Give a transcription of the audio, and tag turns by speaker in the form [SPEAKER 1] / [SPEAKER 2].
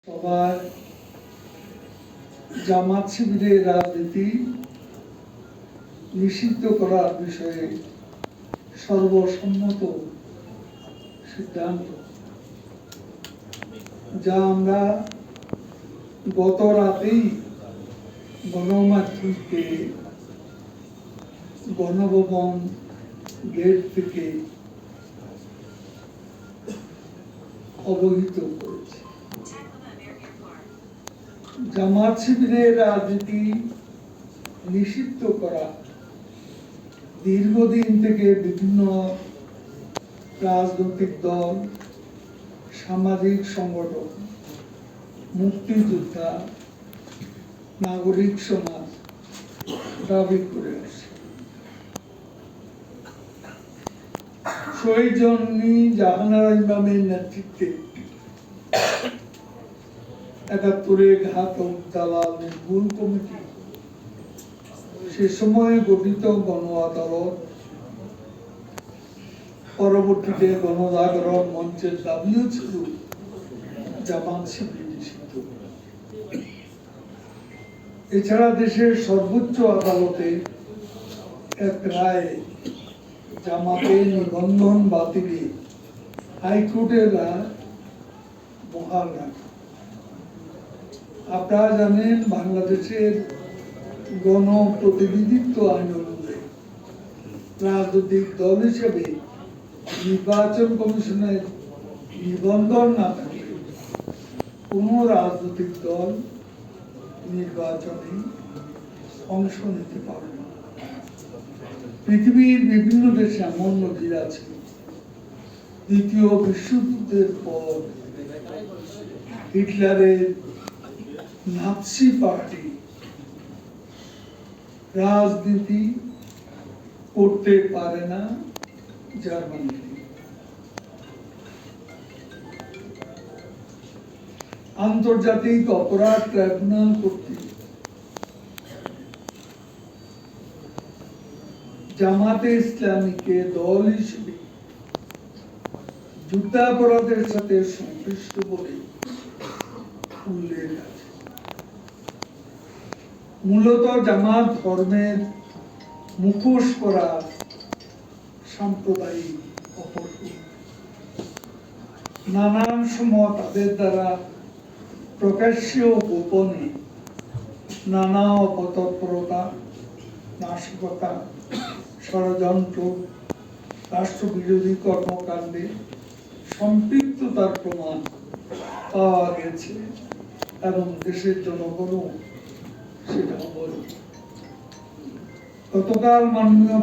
[SPEAKER 1] সবার জামাত শিবিরের রাজনীতি নিষিদ্ধ করার বিষয়ে সর্বসম্মত সিদ্ধান্ত, যা আমরা গত রাতেই গণমাধ্যমকে গণভবন গেট থেকে অবহিত করেছে। জামাত শিবিরের রাজনীতি নিষিদ্ধ করা দীর্ঘদিন থেকে বিভিন্ন রাজনৈতিক দল, সামাজিক সংগঠন, মুক্তিযোদ্ধা, নাগরিক সমাজ দাবি করে আসছে। শহীদ জননী জাহানারা ইমামের নেতৃত্বে ৭১ ঘাতক দালাল নির্মূল কমিটি, সে সময়ে গঠিত গণ আদালত, পরবর্তীতে গণজাগরণ মঞ্চের দাবিও ছিল জামাত শিবির নিষিদ্ধ। এছাড়া দেশের সর্বোচ্চ আদালতে এক রায়ে জামাতের নিবন্ধন বাতিলে হাইকোর্টের রায় বহাল রাখা। আপনারা জানেন, বাংলাদেশের গণপ্রতিনিধিত্ব আইন অনুযায়ী রাজনৈতিক দল হিসেবে নির্বাচন কমিশনের নিবন্ধন না থাকলে কোন রাজনৈতিক দল নির্বাচনে অংশ নিতে পারে না। পৃথিবীর বিভিন্ন দেশে এমন নজির আছে। দ্বিতীয় বিশ্বযুদ্ধের পর হিটলারের নাৎসি পার্টি রাজনীতি করতে পারে না জার্মানিতে। আন্তর্জাতিক অপরাধ ট্রাইব্যুনাল কর্তৃক জামাতে ইসলামীকে দল হিসেবে যুদ্ধাপরাধের সাথে সংশ্লিষ্ট বলে উল্লেখ আছে। মূলত জামাত ধর্মের মুখোশ পরা সাম্প্রদায়িক অপরাধী। নানান সময় তাদের দ্বারা প্রকাশ্য গোপনে নানা অপতৎপরতা, নাশকতা, ষড়যন্ত্র, রাষ্ট্রবিরোধী কর্মকাণ্ডে সম্পৃক্ততার প্রমাণ পাওয়া গেছে এবং দেশের জনগণও সেটা অবহিত। গতকাল মাননীয়